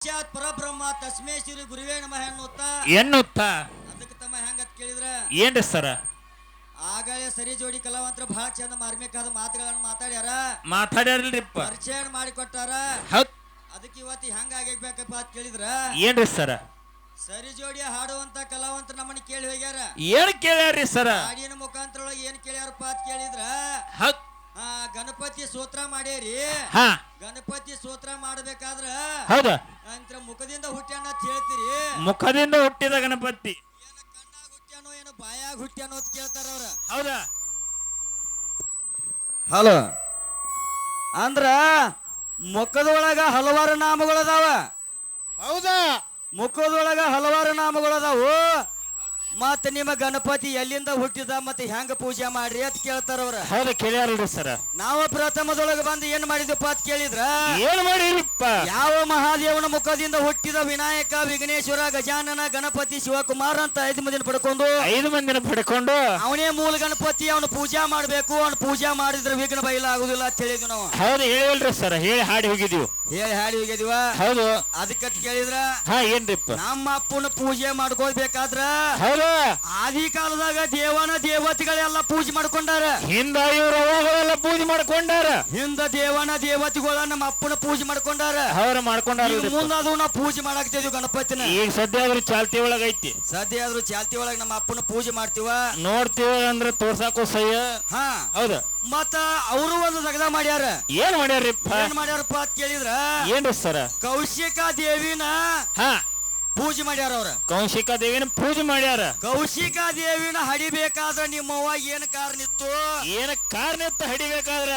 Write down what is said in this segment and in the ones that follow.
ಪರಬ್ರಹ್ಮ ತಸ್ಮೇ ಶ್ರೀ ಗುರುವೇ ನಮಃ ಎನ್ನುತ್ತಾ ಅದಕ್ಕೆ ತಮ್ಮ ಹೆಂಗತ್ ಕೇಳಿದ್ರ ಏನ್ರಿ ಸರ ಆಗಲೇ ಸರಿ ಜೋಡಿ ಕಲಾವಂತರ ಬಹಳ ಚಂದ ಮಾರ್ಮಿಕಾದ ಮಾತುಗಳನ್ನು ಮಾತಾಡ್ಯಾರಲ್ರಿಪ್ಪ ಪರಿಚಯ ಮಾಡಿಕೊಟ್ಟಾರ ಹೌದ್ ಅದಕ್ಕೆ ಇವತ್ತು ಹೆಂಗ ಆಗಬೇಕಪ್ಪ ಅಂತ ಕೇಳಿದ್ರ ಏನ್ರಿ ಸರ ಸರಿ ಜೋಡಿ ಹಾಡುವಂತ ಕಲಾವಂತರ ನಮ್ಮನ್ನ ಕೇಳಿ ಹೋಗ್ಯಾರ ಏನ್ ಕೇಳ್ಯಾರ್ರಿ ಸರ ಹಾಡಿನ ಮುಖಾಂತರೊಳಗೆ ಏನ್ ಕೇಳ್ಯಾರಪ್ಪ ಅಂತ ಕೇಳಿದ್ರ ಹೌದ್ ಗಣಪತಿ ಸ್ತೋತ್ರ ಮಾಡ್ಯಾರಿ ಹಾ ಗಣಪತಿ ಸ್ತೋತ್ರ ಮಾಡ್ಬೇಕಾದ್ರ ಹೌದ ಅಂತ ಮುಖದಿಂದ ಹುಟ್ಟ್ಯಾನ ಅಂತ ಹೇಳ್ತೀರಿ ಮುಖದಿಂದ ಹುಟ್ಟಿದ ಗಣಪತಿ ಏನ ಕಣ್ಣಾಗ ಹುಟ್ಟ್ಯಾನೋ ಏನೋ ಬಾಯಾಗ ಹುಟ್ಟ್ಯಾನೋ ಅಂತ ಕೇಳ್ತಾರ ಅವ್ರ ಹೌದಾ ಹಲೋ ಅಂದ್ರ ಮುಖದೊಳಗ ಹಲವಾರು ನಾಮಗಳದಾವ ಹೌದಾ ಮುಖದೊಳಗ ಹಲವಾರು ನಾಮಗಳದಾವು ಮತ್ತ ನಿಮ್ಮ ಗಣಪತಿ ಎಲ್ಲಿಂದ ಹುಟ್ಟಿದ ಮತ್ತೆ ಹೆಂಗ ಪೂಜೆ ಮಾಡ್ರಿ ಅಂತ ಕೇಳ್ತಾರ ಅವ್ರ ಹೌದ ಕೇಳ್ಯಾರಲ್ರಿ ಸರ ನಾವು ಪ್ರಥಮದೊಳಗ ಬಂದು ಏನ್ ಮಾಡಿದ್ವಪ್ಪ ಅಂತ ಕೇಳಿದ್ರ ಏನ್ ಮಾಡಿರಿಪ್ಪ ಯಾವ ಮಹಾದೇವನ ಮುಖದಿಂದ ಹುಟ್ಟಿದ ವಿನಾಯಕ ವಿಘ್ನೇಶ್ವರ ಗಜಾನನ ಗಣಪತಿ ಶಿವಕುಮಾರ್ ಅಂತ 5 ಮಂದಿನ ಪಡ್ಕೊಂಡು ಅವನೇ ಮೂಲ ಗಣಪತಿ ಅವನು ಪೂಜಾ ಮಾಡ್ಬೇಕು ಅವ್ನು ಪೂಜಾ ಮಾಡಿದ್ರೆ ವಿಘ್ನ ಬೈಲ ಆಗುದಿಲ್ಲ ಅಂತ ಹೇಳಿದ್ವಿ ನಾವು ಹೌದು ಹೇಳಿಲ್ರಿ ಸರ್ ಹೇಳಿ ಹಾಡಿ ಹೋಗಿದೀವಿ ಹಾಡಿ ಹೋಗಿದೀವ ಹೌದು ಅದಕ್ಕಂತ ಕೇಳಿದ್ರ ಹಾ ಏನ್ರಿಪ್ಪ ನಮ್ಮ ಅಪ್ಪನ ಪೂಜೆ ಮಾಡ್ಕೋಬೇಕಾದ್ರ ಹೌದು ಆದಿ ಕಾಲದಾಗ ದೇವನ ದೇವತೆಗಳೆಲ್ಲ ಪೂಜೆ ಮಾಡ್ಕೊಂಡಾರ ಹಿಂದ ಇವ್ರೆಲ್ಲ ಪೂಜೆ ಮಾಡ್ಕೊಂಡಾರ ಹಿಂದ ದೇವನ ದೇವತೆಗಳ ನಮ್ಮ ಅಪ್ಪನ ಪೂಜೆ ಮಾಡ್ಕೊಂಡಾರ ಅವ್ರ ಮಾಡ್ಕೊಂಡಾರ ಮುಂದಾದ್ರು ನಾವು ಪೂಜೆ ಮಾಡಾಕ್ತಿದ್ವಿ ಗಣಪತಿನ ಈಗ ಸದ್ಯ ಆದ್ರೂ ಚಾಲ್ತಿ ಒಳಗ ಐತಿ ಸದ್ಯ ಆದ್ರೂ ಚಾಲ್ತಿ ಒಳಗ ನಮ್ಮ ಅಪ್ಪನ ಪೂಜೆ ಮಾಡ್ತೀವ ನೋಡ್ತೀವ ಅಂದ್ರೆ ತೋರ್ಸಾಕೋ ಸಹ್ಯ ಹಾ ಹೌದ ಮತ್ತ ಅವರು ಒಂದು ದಗದ ಮಾಡ್ಯಾರ ಏನ್ ಮಾಡ್ಯಾರಪ್ಪ ಏನ್ ಮಾಡ್ಯಾರಪ್ಪ ಅಂತ ಕೇಳಿದ್ರ ಏನ್ರಿ ಸರ ಕೌಶಿಕಾ ದೇವಿನ ಹಾ ಪೂಜೆ ಮಾಡ್ಯಾರ ಅವ್ರ ಕೌಶಿಕಾ ದೇವಿನ ಪೂಜೆ ಮಾಡ್ಯಾರ ಕೌಶಿಕಾ ದೇವಿನ ಹಡಿಬೇಕಾದ್ರ ನಿಮ್ಮವ್ವ ಏನ್ ಕಾರಣ ಇತ್ತು ಏನ ಕಾರಣ ಹಡಿಬೇಕಾದ್ರ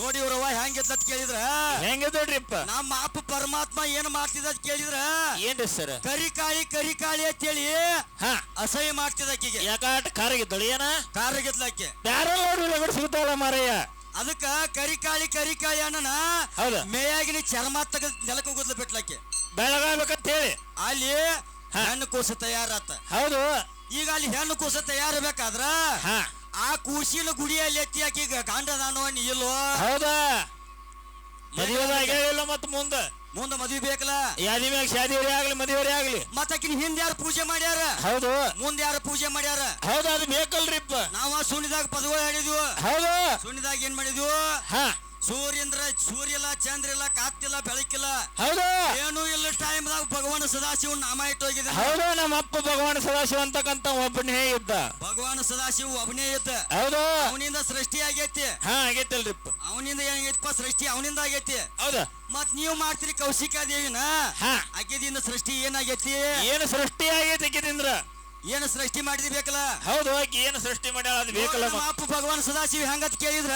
ನೋಡಿ ಇವ್ರವ್ವ ಹೆಂಗಿತ್ತ ಕೇಳಿದ್ರ ಹೆಂಗಿದ್ರಿಪ್ಪ ನಮ್ಮ ಅಪ್ಪ ಪರಮಾತ್ಮ ಏನ್ ಮಾಡ್ತಿದ ಅಂತ ಕೇಳಿದ್ರ ಏನ್ರಿ ಸರ್ ಕರಿಕಾಳಿ ಅಂತೇಳಿ ಹಾ ಅಸಹ್ಯ ಮಾಡ್ತಿದ ಆಕಿಗೆ ಯಾಕಾಟ ಕಾರಾಗಿದ್ದಳು ಏನ ಕಾರಾಗಿದ್ಲಾಕೆ ಯಾರೋ ನೋಡಿ ಸಿಗ್ತಾಳ ಮಾರಯ್ಯ ಅದಕ್ಕ ಕರಿಕಾಳಿ ಅಣ್ಣನ ಹೌದ ಮೇಯಾಗಿನ ಚರ್ಮ ತೆಗೆದು ನೆಲಕ್ಕೆ ಹೋಗೋದ್ಲ ಬಿಟ್ಲಾಕೆ ಬೆಳಗಾಗ್ಬೇಕಂತ ಹೇಳಿ ಅಲ್ಲಿ ಹೆಣ್ಣು ಕೂಸ ತಯಾರಾತ ಹೌದು ಈಗ ಅಲ್ಲಿ ಹೆಣ್ಣು ಕೂಸ ತಯಾರಬೇಕಾದ್ರ ಆ ಕೂಸಿನ ಗುಡಿಯಲ್ಲಿ ಎತ್ತಿ ಆಕಿ ಗಂಡದಾನೋ ನೀ ಇಲ್ಲೋ ಹೌದಾ ಮದುವೆದಾಗ ಹೇಳಿಲ್ಲ ಮತ್ತ ಮುಂದ ಮದ್ವಿ ಬೇಕಲ್ಲ ಯಾದಿ ಮ್ಯಾಗ ಶಾದಿವರೇ ಆಗ್ಲಿ ಮದುವೆರೇ ಆಗ್ಲಿ ಮತ್ತ ಆಕಿನ ಹಿಂದೆ ಯಾರು ಪೂಜೆ ಮಾಡ್ಯಾರ ಹೌದು ಮುಂದೆ ಯಾರು ಪೂಜೆ ಮಾಡ್ಯಾರ ಹೌದು ಅದು ಬೇಕಲ್ರಿಪ್ಪ ನಾವ ಸುಣ್ಣಿದಾಗ ಪದಗಳು ಹೇಳಿದ್ವು ಹೌದು ಸುಣ್ಣಿದಾಗ ಏನ್ ಮಾಡಿದ್ವು ಹಾ ಸೂರ್ಯ ಇಲ್ಲ ಚಂದ್ರ ಇಲ್ಲ ಕಾತ್ತಿಲ್ಲ ಬೆಳಕಿಲ್ಲ ಹೌದು ಏನು ಇಲ್ಲ ಟೈಮ್ದಾಗ ಭಗವಾನ್ ಸದಾಶಿವ ನಾಮ ಇಟ್ಟು ಹೋಗಿದೆ ಹೌದು ನಮ್ಮ ಅಪ್ಪ ಭಗವಾನ್ ಸದಾಶಿವ ಅಂತಕ್ಕಂತ ಒಬ್ಬನೇ ಇದ್ದ ಭಗವಾನ್ ಸದಾಶಿವ ಒಬ್ಬನೇ ಇದ್ದ ಹೌದು ಅವನಿಂದ ಸೃಷ್ಟಿ ಆಗೈತಿ ಹಾ ಆಗೈತಲ್ರಿಪ್ಪ ಅವನಿಂದ ಏನಾಗೈತಪ್ಪ ಸೃಷ್ಟಿ ಅವನಿಂದ ಆಗೈತಿ ಹೌದಾ ಮತ್ ನೀವು ಮಾಡ್ತೀರಿ ಕೌಶಿಕಾ ದೇವಿನ ಹಾ ಆಕೆದಿಂದ ಸೃಷ್ಟಿ ಏನಾಗೈತಿ ಏನು ಸೃಷ್ಟಿ ಆಗೈತಿ ಆಕೆದಿಂದ ಏನು ಸೃಷ್ಟಿ ಮಾಡಿದಿ ಬೇಕಲ್ಲ ಹೌದು ಆಕೆ ಏನು ಸೃಷ್ಟಿ ಮಾಡ್ಯಾಳ ಅದು ಬೇಕಲ್ಲ ಅಪ್ಪ ಭಗವಾನ್ ಸದಾಶಿವ ಹೆಂಗತ್ ಕೇಳಿದ್ರ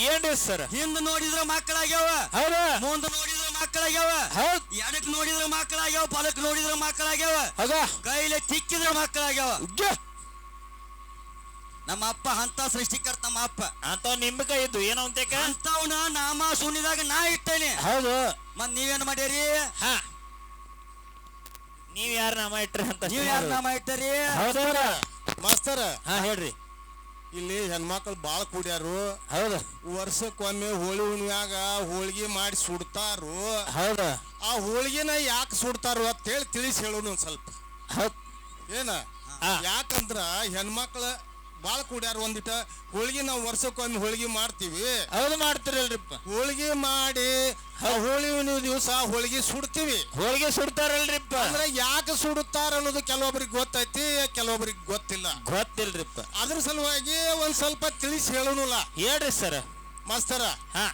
ಏನ್ರಿ ಸರ್ ಹಿಂದ್ ನೋಡಿದ್ರ ಮಕ್ಕಳಾಗ್ಯಾವ ಹೌದು ಮುಂದ್ ನೋಡಿದ್ರ ಮಕ್ಕಳಾಗ್ಯಾವ ಹೌದ್ ಎಡಕ್ ನೋಡಿದ್ರ ಮಕ್ಕಳಾಗ್ಯಾವ ಪಲಕ್ ನೋಡಿದ್ರ ಮಕ್ಕಳಾಗ್ಯಾವ ಹೌದಾ ಕೈಲಿ ತಿಕ್ಕಿದ್ರ ಮಕ್ಕಳಾಗ್ಯಾವ ನಮ್ಮ ಅಪ್ಪ ಅಂತ ಸೃಷ್ಟಿಕರ್ತ ನಮ್ಮ ಅಪ್ಪ ಅಂತ ನಿಮ್ ಕೈ ಇದ್ದು ಏನೋ ಅಂತವನ ನಾಮ ಸುನಿದಾಗ ನಾ ಇಟ್ಟೇನೆ ಹೌದು ಮತ್ ನೀವೇನ್ ಮಾಡ್ಯಾರಿ ಹಾ ನೀವ್ ಯಾರ ನಾಮ ಇಟ್ರಿ ಅಂತ ನೀವ್ ಯಾರ ನಾಮ ಇಟ್ಟರಿ ಹೌದವ್ರ ಮಾಸ್ತರ ಹಾ ಹೇಳ್ರಿ ಇಲ್ಲಿ ಹೆಣ್ಮಕ್ಳು ಬಾಳ ಕೂಡ್ಯಾರು ಹೌದು ವರ್ಷಕ್ಕೊಮ್ಮೆ ಹೋಳಿ ಹುಣ್ಮ್ಯಾಗ ಹೋಳಿಗೆ ಮಾಡಿ ಸುಡ್ತಾರು ಹೌದ ಆ ಹೋಳಿಗೆನ ಯಾಕೆ ಸುಡ್ತಾರು ಅಂತ ಹೇಳಿ ತಿಳಿಸಿ ಹೇಳೋಣ ಒಂದ್ ಸ್ವಲ್ಪ ಹೌದ್ ಏನ ಯಾಕಂದ್ರ ಹೆಣ್ಮಕ್ಳ ಬಾಳ ಕೂಡ್ಯಾರ ಒಂದಿಟ ಹೋಳಿಗೆ ನಾವು ವರ್ಷಕ್ಕೊಮ್ಮೆ ಹೋಳಿಗೆ ಮಾಡ್ತೀವಿ ಹೌದು ಮಾಡ್ತಿರಲ್ರಿಪ್ಪ ಹೋಳಿಗೆ ಮಾಡಿ ಹೋಳಿ ಹುಣ್ಣಿಮೆ ದಿವಸ ಹೋಳಿಗೆ ಸುಡ್ತೀವಿ ಹೋಳಿಗೆ ಸುಡ್ತಾರಲ್ರಿಪ್ಪ ಅಂದ್ರೆ ಯಾಕೆ ಸುಡುತ್ತಾರ ಅನ್ನೋದು ಕೆಲವೊಬ್ರಿಗೆ ಗೊತ್ತೈತಿ ಕೆಲವೊಬ್ರಿಗೆ ಗೊತ್ತಿಲ್ರಿಪ್ಪ ಅದ್ರ ಸಲುವಾಗಿ ಒಂದ್ ಸ್ವಲ್ಪ ತಿಳಿಸಿ ಹೇಳೋಣಲ್ಲ ಹೇಳ್ರಿ ಸರ್ ಮಾಸ್ತರ ಹಾ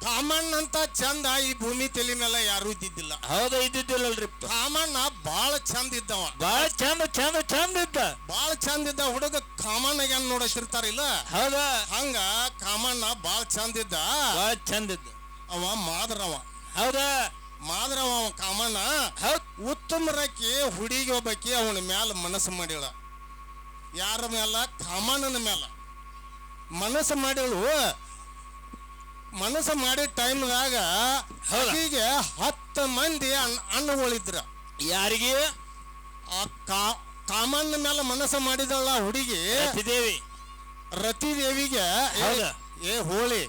ಕಾಮಣ್ಣ ಅಂತ ಚಂದ ಈ ಭೂಮಿ ತಲೆ ಮೇಲೆ ಯಾರು ಇದ್ದಿದ್ದಿಲ್ಲ ಹೌದು ಇದ್ದಿದ್ದಿಲ್ಲಲ್ರಿಪ್ಪ ಕಾಮಣ್ಣ ಬಾಳ ಚಂದ ಇದ್ದವ ಬಾಳ ಚಂದ ಇದ್ದ ಬಾಳ ಚಂದ ಇದ್ದ ಹುಡುಗ ಕಾಮಣ್ಣ ಏನ್ ನೋಡತಿರ್ತಾರಿಲ್ಲ ಹೌದಾ ಹಂಗ ಕಾಮಣ್ಣ ಬಾಳ ಚಂದ ಇದ್ದ ಬಾಳ ಚಂದ ಇದ್ದ ಅವ ಮಾದರವ ಹೌದಾ ಮಾದರವ ಅವ ಕಾಮಣ್ಣ ಹೌದ್ ಉತ್ತಮರಕ್ಕೆ ಹುಡುಗಿ ಒಬ್ಬಾಕಿ ಅವನ ಮ್ಯಾಲ ಮನಸ್ಸು ಮಾಡಿಳ ಯಾರ ಮ್ಯಾಲ ಕಾಮಣ್ಣನ ಮ್ಯಾಲ ಮನಸ್ಸು ಮಾಡಿಳು ಮನಸ್ಸು ಮಾಡಿದ ಟೈಮ್ದಾಗ ಹೀಗೆ 10 ಮಂದಿ ಅಣ್ಣಗಳಿದ್ರ ಯಾರಿಗೆ ಕಾಮಣ್ಣ ಮೇಲೆ ಮನಸ್ಸು ಮಾಡಿದಳ ಹುಡುಗಿ ರತಿದೇವಿಗೆ ಏ ಹೋಳಿ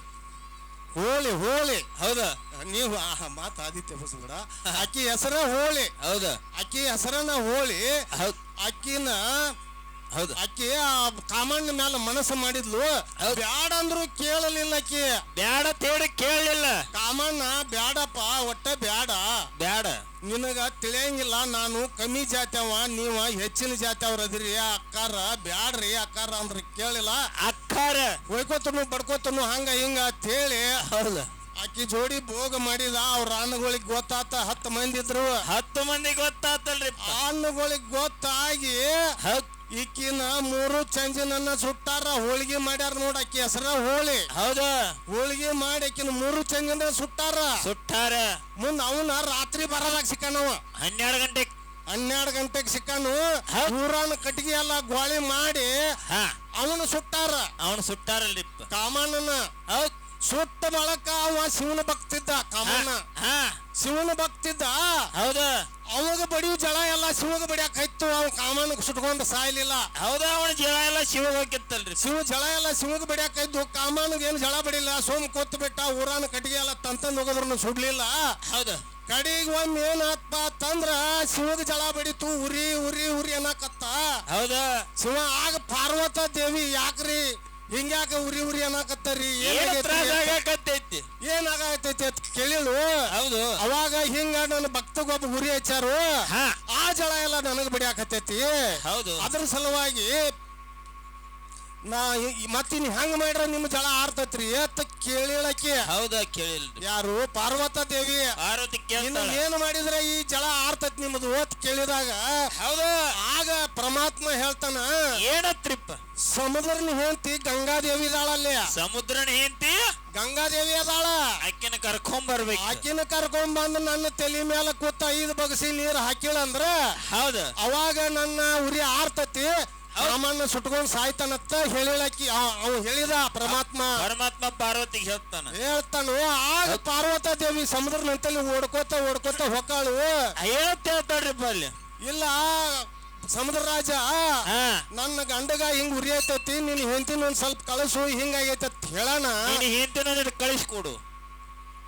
ಹೋಳಿ ಹೋಳಿ ಹೌದಾ ನೀವು ಮಾತು ಆದಿತ್ಯ ಬಸಗಡ ಆಕಿ ಹೆಸರ ಹೋಳಿ. ಹೌದಾ ಆಕಿ ಹೆಸರನ್ನ ಹೋಳಿ. ಹೌದ್ ಆಕಿನ ಹೌದು ಆಕಿ ಆ ಕಾಮಣ್ಣ ಮ್ಯಾಲ ಮನಸ್ಸು ಮಾಡಿದ್ಲು. ಬ್ಯಾಡ ಅಂದ್ರು ಕೇಳಲಿಲ್ಲ ಆಕಿ. ಬ್ಯಾಡ ತೇಡಿ ಕೇಳಲಿಲ್ಲ. ಕಾಮಣ್ಣ ಬ್ಯಾಡಪ್ಪ ಒಟ್ಟ ಬ್ಯಾಡ, ಬ್ಯಾಡ ನಿನಗ ತಿಳಿಯಂಗಿಲ್ಲ, ನಾನು ಕಮ್ಮಿ ಜಾತಿಯವ, ನೀವ ಹೆಚ್ಚಿನ ಜಾತಿಯವ್ರ ಅದಿರಿ ಅಕ್ಕಾರ, ಬ್ಯಾಡ್ರಿ ಅಕ್ಕಾರ ಅಂದ್ರ ಕೇಳಿಲ್ಲ. ಅಕ್ಕಾರ ಹೊಯ್ಕೋತನು ಬಡ್ಕೋತನು ಹಂಗ ಹಿಂಗ ಅಂತ ಹೇಳಿ ಹೌದು ಆಕಿ ಜೋಡಿ ಭೋಗ ಮಾಡಿದ. ಅವ್ರ ಅನ್ನಗಳಿಗೆ ಗೊತ್ತಾತ. 10 ಮಂದಿ ಇದ್ರು. 10 ಮಂದಿ ಗೊತ್ತಾತಲ್ರಿ. ಅನ್ನಗಳಿಗೆ ಗೊತ್ತಾಗಿ ಹೌದ್ ಈಕಿನ 3 ಚಂಜಿನನ್ನ ಸುಟ್ಟಾರ. ಹೋಳಿಗೆ ಮಾಡ್ಯಾರ ನೋಡ. ಆಕಿ ಹೆಸರ ಹೋಳಿ. ಹೌದಾ ಹೋಳಿಗೆ ಮಾಡಿ ಆಕಿನ 3 ಚಂಜಿನ ಸುಟ್ಟಾರ. ಸುಟ್ಟಾರ. ಮುಂದ ಅವನ ರಾತ್ರಿ ಬರದಾಗ ಸಿಕ್ಕಾನವ. 12 ಗಂಟೆ 12 ಗಂಟೆಗೆ ಸಿಕ್ಕಾನು. ಊರನ್ನ ಕಟ್ಟಿಗೆ ಎಲ್ಲ ಗೋಳಿ ಮಾಡಿ ಅವನು ಸುಟ್ಟಾರ. ಅವನು ಸುಟ್ಟಾರಲ್ರಿ. ಕಾಮಣ್ಣನ ಹೌದ್ ಸುಟ್ಟ ಬಳಕ ಅವ ಶಿವನ ಭಕ್ತಿದ್ದ. ಕಾಮಣ್ಣ ಶಿವನ ಭಕ್ತಿದ್ದ. ಹೌದಾ ಅವಾಗ ಬಡಿಯು ಜಳ ಎಲ್ಲ ಶಿವಗ ಬಡಿಯಾಕ ಇತ್ತು. ಅವ್ ಕಾಮಣ್ಣ ಸುಟ್ಕೊಂಡು ಸಾಯ್ಲಿಲ್ಲ. ಹೌದಾ ಅವನ ಜಳ ಎಲ್ಲ ಶಿವ ಹೋಗಿತ್ತಲ್ರಿ. ಶಿವ ಜಳ ಎಲ್ಲ ಶಿವಗ ಬಡಿಯಾಕ ಇದ್ದು. ಕಾಮಣ್ಣಗೆ ಏನು ಜಳ ಬಡಿಲ್ಲ. ಸೋಮ್ ಕೊತ್ತು ಬಿಟ್ಟ. ಊರನ್ನ ಕಟ್ಟಿಗೆ ಎಲ್ಲ ತಂತಂದ್ ಹೋಗೋದ್ರನ್ನ ಸುಡ್ಲಿಲ್ಲ. ಹೌದಾ ಕಡಿಗೆ ಒಮ್ಮೆ ಏನಾತ್ಪ ತಂದ್ರ ಶಿವಗ ಜಳ ಬಡಿತು. ಉರಿ ಉರಿ ಉರಿ ಅನ್ನಕತ್ತ. ಹೌದಾ ಶಿವ ಆಗ ಪಾರ್ವತ ದೇವಿ ಯಾಕ್ರಿ ಹಿಂಗ್ಯಾಕ ಉರಿ ಉರಿ ಅನ್ನಕತ್ತರಿ, ಏನಾಗತೈತಿ ಏನಾಗತೈತಿ ಅಂತ ಕೇಳಿಳು. ಹೌದು ಅವಾಗ ಹಿಂಗ ನನ್ನ ಭಕ್ತಗೊಬ್ಬ ಉರಿ ಹಚ್ಚಾರು. ಆ ಜಳ ಎಲ್ಲ ನನಗ್ ಬಿಡಿಯಾಕತ್ತೈತಿ. ಹೌದು ಅದ್ರ ಸಲುವಾಗಿ ನಾ ಮತ್ತಿನ್ ಹೆಂಗ ಮಾಡ್ರ ನಿಮ್ ಜಳ ಆರ್ತೈತ್ರಿ ಅಂತ ಕೇಳಿಳಕಿ. ಹೌದಾ ಕೇಳಿಲ್ರಿ. ಯಾರು ಪಾರ್ವತ ದೇವಿ. ಪಾರ್ವತಿ ಏನ್ ಮಾಡಿದ್ರೆ ಈ ಜಳ ಆರ್ತೈತಿ ನಿಮ್ದು ಓತ್ ಕೇಳಿದಾಗ ಹೌದಾ ಆಗ ಪರಮಾತ್ಮ ಹೇಳ್ತಾನ ಏನತ್ರಿಪ್ಪ. ಸಮುದ್ರನ ಹೆಂಡತಿ ಗಂಗಾದೇವಿ ಇದಾಳಲ್ಲಿ. ಸಮುದ್ರನ ಹೆಂಡತಿ ಗಂಗಾದೇವಿ ಅದಾಳ. ಆಕಿನ ಕರ್ಕೊಂಬರ್ಬೇಕು. ಆಕಿನ ಕರ್ಕೊಂಡ್ ಬಂದು ನನ್ನ ತಲೆ ಮೇಲೆ ಕೂತ 5 ಬಗಸಿ ನೀರ್ ಹಾಕಿಳಂದ್ರ ಹೌದ ಅವಾಗ ನನ್ನ ಉರಿ ಆರ್ತತಿ. ರಾಮಣ್ಣ ಸುಟ್ಕೊಂಡ್ ಸಾಯ್ತಾನತ್ತ ಹೇಳಿಳಕಿ. ಅವ್ ಹೇಳಿದ ಪರಮಾತ್ಮ. ಪರಮಾತ್ಮ ಪಾರ್ವತಿಗೆ ಹೇಳ್ತಾನು. ಆಗ ಪಾರ್ವತ ದೇವಿ ಸಮುದ್ರ ನಂತಲ್ಲಿ ಓಡ್ಕೋತ ಓಡ್ಕೋತ ಹೊಕ್ಕಾಳು. ಹೇಳ್ತಾಳ್ರಿಪ್ಪ ಅಲ್ಲಿ. ಇಲ್ಲ ಸಮುದ್ರ ರಾಜ ನನ್ನ ಗಂಡಗ ಹಿಂಗ್ ಉರಿ ಐತತಿ, ನಿನ್ ಹೆಂಡತಿನ ಒಂದ್ ಸ್ವಲ್ಪ ಕಳಸು, ಹಿಂಗಾಗೈತ ಹೇಳಣ. ಹೆಂಡತಿನ ಕಳಿಸ್ಕೊಡು.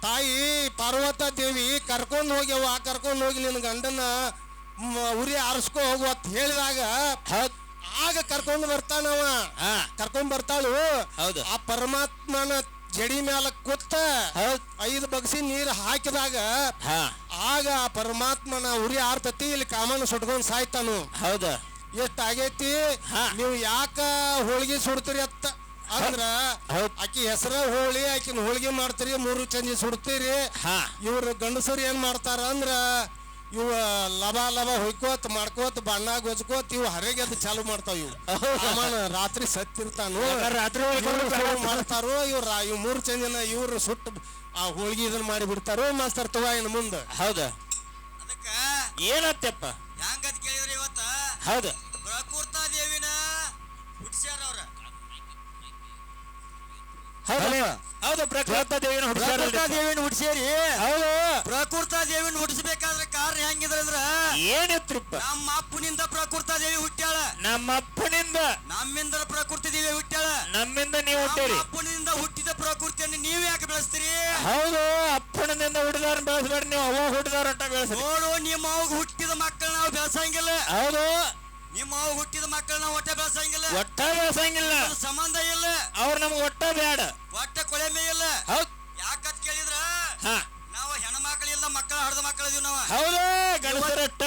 ತಾಯಿ ಪಾರ್ವತ ದೇವಿ ಕರ್ಕೊಂಡ್ ಹೋಗ್ಯವ. ಕರ್ಕೊಂಡ್ ಹೋಗಿ ನಿನ್ ಗಂಡನ ಉರಿ ಆರಿಸ್ಕೊ ಹೋಗುವ ಅಂತ ಹೇಳಿದಾಗ ಆಗ ಕರ್ಕೊಂಡ್ ಬರ್ತಾನವ. ಕರ್ಕೊಂಡ್ ಬರ್ತಾಳು. ಆ ಪರಮಾತ್ಮನ ಜಡಿ ಮ್ಯಾಲ ಕೂತ 5 ಬಗ್ಸಿ ನೀರ್ ಹಾಕಿದಾಗ ಆಗ ಆ ಪರಮಾತ್ಮನ ಉರಿ ಆರ್ತತಿ. ಇಲ್ಲಿ ಕಾಮಣ್ಣ ಸುಟ್ಕೊಂಡ್ ಸಾಯ್ತಾನು. ಹೌದಾ ಎಷ್ಟ್ ಆಗೈತಿ. ನೀವು ಯಾಕ ಹೋಳಿಗೆ ಸುಡ್ತೀರಿ ಅತ್ತ ಅಂದ್ರ ಆಕಿ ಹೆಸರ ಹೋಳಿ. ಆಕಿನ ಹೋಳಿಗೆ ಮಾಡ್ತೀರಿ, 3 ಚಂಜಿ ಸುಡ್ತೀರಿ. ಇವ್ರ ಗಂಡಸರು ಏನ್ ಮಾಡ್ತಾರ ಅಂದ್ರ ಇವ ಲಬ ಲಬ ಹೊಯ್ಕೋತ್ ಮಾಡ್ಕೋತ್ ಬಣ್ಣ ಗೊಜ್ಕೋತ್ ಇವ್ ಹರೆಗೆ ಅದು ಚಾಲು ಮಾಡ್ತಾವ. ಇವು ರಾತ್ರಿ ಸತ್ತಿರ್ತಾನು. ರಾತ್ರಿ ಮಾಡ್ತಾರೋ ಇವ್ರ. ಇವ್ 3 ಚಂದಿನ ಇವ್ರು ಸುಟ್ಟು ಆ ಹೋಳಿಗೆ ಇದನ್ನ ಮಾಡಿ ಬಿಡ್ತಾರೋ ಮಾಸ್ತರ್ ತವ ಇನ್ನು ಮುಂದೆ. ಹೌದಾ ಅದಕ್ಕ ಏನತ್ತಪ್ಪ ಹೆಂಗಂತ ಕೇಳಿದ್ರೆ ಇವತ್ತ ಹೌದಾ ಪ್ರಕೃತ ದೇವಿನ ಹುಟ್ಸ್ಯಾರ ಅವ್ರ. ಹೌದು ಪ್ರಕೃತ ದೇವಿನ ಹುಟ್ಸ್ಯಾರಿ. ಹೌದು ಪ್ರಕೃತ ದೇವಿನ ಹುಟ್ಟಿಸ್ಬೇಕಾದ್ರೆ ಕಾರಣ ಹೆಂಗಿದ್ರ ಅಂದ್ರ ಏನಿತ್ರಿಪ್ಪ. ನಮ್ಮ ಅಪ್ಪನಿಂದ ಪ್ರಕೃತ ದೇವಿ ಹುಟ್ಟ್ಯಾಳ. ನಮ್ಮ ಅಪ್ಪನಿಂದ ನಮ್ಮಿಂದ ಪ್ರಕೃತಿ ದೇವಿ ಹುಟ್ಟ್ಯಾಳ. ನಮ್ಮಿಂದ ನೀವು ಹುಟ್ಟಿರಿ. ಅಪ್ಪನಿಂದ ಹುಟ್ಟಿದ ಪ್ರಕೃತಿಯನ್ನು ನೀವ್ ಯಾಕೆ ಬೆಳೆಸ್ತೀರಿ? ಹೌದು ಅಪ್ಪನಿಂದ ಹುಟ್ಟಿದವ್ರನ್ನ ಬೆಳೆಸ್ಬೇಡ, ನೀವು ಅವ ಹುಟ್ಟಿದವ್ರ ಅಂತ ಬೆಳೆಸ್ರಿ. ನೋಡು, ನಿಮ್ಮ ಅವಾಗ ಹುಟ್ಟಿದ ಮಕ್ಕಳು ನಾವು ಬೆಳೆಸಂಗಿಲ್ಲ. ಹೌದು ನಿಮ್ಮ ಅವಾಗ ಹುಟ್ಟಿದ ಮಕ್ಕಳು ನಾವು ಒಟ್ಟ ಬೆಳೆಸಂಗಿಲ್ಲ. ಒಟ್ಟ ಬೆಳೆಸಂಗಿಲ್ಲ. ಸಂಬಂಧ ಇಲ್ಲ. ಅವ್ರು ನಮ್ಗೆ ಒಟ್ಟ ಬೇಡ. ಒಟ್ಟ ಕೊಳೆಮೆ ಇಲ್ಲ. ಹೌದ್ ಯಾಕಂತ ಕೇಳಿದ್ರ ನಾವು ಹೆಣ್ಮಕ್ಳಿಲ್ಲ, ಮಕ್ಕಳ ಹಡ್ದ ಮಕ್ಕಳಿದೀವಿ ನಾವು. ಹೌದು ಗಣಸರಟ್ಟ.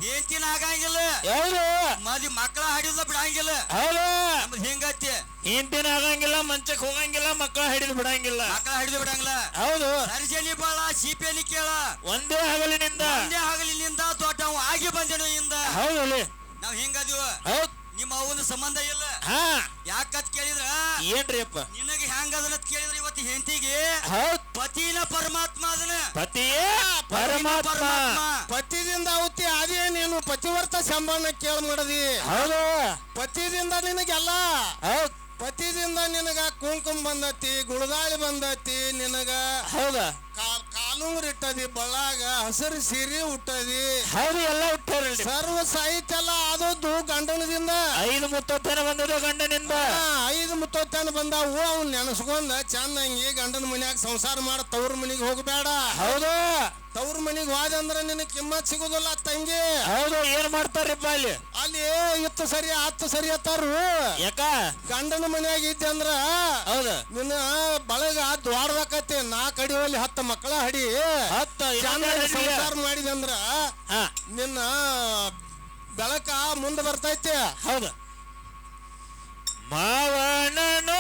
ಹೆಂಡತಿನ ಆಗಂಗಿಲ್ಲ. ಹೌದು ಮದಿ ಮಕ್ಕಳ ಹಿಡಿದ ಬಿಡಂಗಿಲ್ಲ. ಹೌದು ನಮ್ದು ಹಿಂಗತಿ. ಹೆಂಡತಿನ ಆಗಂಗಿಲ್ಲ, ಮಂಚಕ್ ಹೋಗಂಗಿಲ್ಲ, ಮಕ್ಕಳ ಹಿಡಿದು ಬಿಡಂಗಿಲ್ಲ. ಮಕ್ಕಳ ಹಿಡಿದು ಬಿಡಂಗಿಲ್ಲ. ಹೌದು ಸರ್ಜನಿ ಬಾಳ ಸಿಪಿಯನಿ ಕೇಳ. ಒಂದೇ ಹಗಲಿನಿಂದ ದೊಡ್ಡವ ಆಗಿ ಬಂದೇನು ಇಂದ. ಹೌದು ನಾವ್ ಹಿಂಗದೀವ. ಹೌದ್ ನಿಮ್ಮ ಅವನ ಸಂಬಂಧ ಇಲ್ಲ. ಯಾಕತ್ ಕೇಳಿದ್ರ ಏನ್ರಿ ಅಪ್ಪ ನಿನಗೆ ಹೆಂಗದನ್ನ ಕೇಳಿದ್ರ ಇವತ್ತು ಹೆಂಡತಿಗೆ ಪತಿನ ಪರಮಾತ್ಮ ಅದನ್ನ. ಪತಿಯೇ ಪರಮಾತ್ಮ. ಪತಿದಿಂದ ಅವತಿ ಅದೇ ನೀನು ಪತಿವರ್ತ ಸಂಬಂಧ ಕೇಳ ಮಾಡದಿ. ಹೌದು ಪತಿದಿಂದ ನಿನಗೆಲ್ಲ ಪತಿದಿಂದ ನಿನಗ ಕುಂಕುಮ ಬಂದತಿ, ಗುಳದಾಳಿ ಬಂದತಿ, ನಿನಗ ಹೌದಾ ಕಾಲುಂಗ್ರ ಇಟ್ಟದಿ, ಬಳ್ಳಾಗ ಹಸಿರು ಸೀರೆ ಉಟ್ಟದಿ. ಹೌದು, ಎಲ್ಲ ಹುಟ್ಟಾರಲ್ರಿ. ಸರ್ವ ಸಾಹಿತ್ಯ ಎಲ್ಲ ಆದದ್ದು ಗಂಡನದಿಂದ. 5 ಮುತ್ತೋತ್ತನ ಬಂದಿದ್ದು ಗಂಡನಿಂದ. 5 ಮುತ್ತೋತ್ತನ ಬಂದಾವು. ಅವ್ನು ನೆನಸ್ಕೊಂಡ ಚಂದಂಗಿ ಗಂಡನ ಮನ್ಯಾಗ ಸಂಸಾರ ಮಾಡ, ತವ್ರ ಮನಿಗೆ ಹೋಗಬೇಡ. ಹೌದು, ತವ್ರ ಮನಿಗೆ ಹೋದಂದ್ರ ನಿನಗೆ ಕಿಮ್ಮತ್ ಸಿಗುದಿಲ್ಲ ತಂಗಿ. ಹೌದು, ಏನ್ ಮಾಡ್ತಾರಪ್ಪ ಅಲ್ಲಿ? ಅಲ್ಲಿ ಇತ್ತು ಸರಿ ಹತ್ತು ಸರಿ ಅತ್ತಾರು. ಯಾಕ ಗಂಡನ ಮನ್ಯಾಗ ಇದ್ದೆ ಅಂದ್ರ ಹೌದು ನಿನ್ನ ಬಳಗ ದ್ವಾಡದಕತಿ. 4 ಅಡಿಯಲ್ಲಿ 10 ಮಕ್ಕಳ ಹಡಿ 10 ಸಂಸಾರ ಮಾಡಿದೆ ಅಂದ್ರ ನಿನ್ನ ಬೆಳಕ ಮುಂದೆ ಬರ್ತೈತಿ. ಹೌದು. ಮಾವನನು